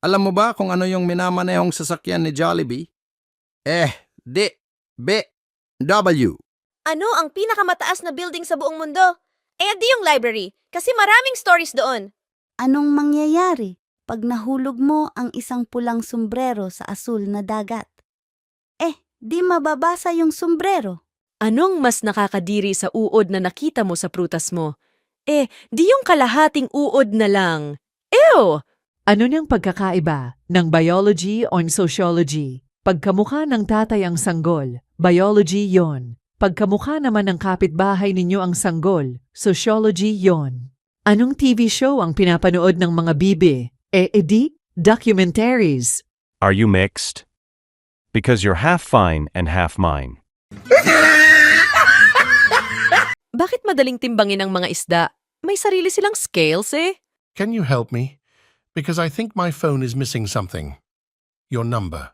Alam mo ba kung ano yung minamanehong sasakyan ni Jollibee? W. Ano ang pinakamataas na building sa buong mundo? Di yung library, kasi maraming stories doon. Anong mangyayari pag nahulog mo ang isang pulang sombrero sa asul na dagat? Di mababasa yung sombrero. Anong mas nakakadiri sa uod na nakita mo sa prutas mo? Di yung kalahating uod na lang. Ew! Ano niyang pagkakaiba ng biology o sociology? Pagkamukha ng tatay ang sanggol, biology yon. Pagkamukha naman ng kapitbahay ninyo ang sanggol, sociology yon. Anong TV show ang pinapanood ng mga bibi? Documentaries. Are you mixed? Because you're half fine and half mine. Bakit madaling timbangin ang mga isda? May sarili silang scales eh. Can you help me? Because I think my phone is missing something. Your number.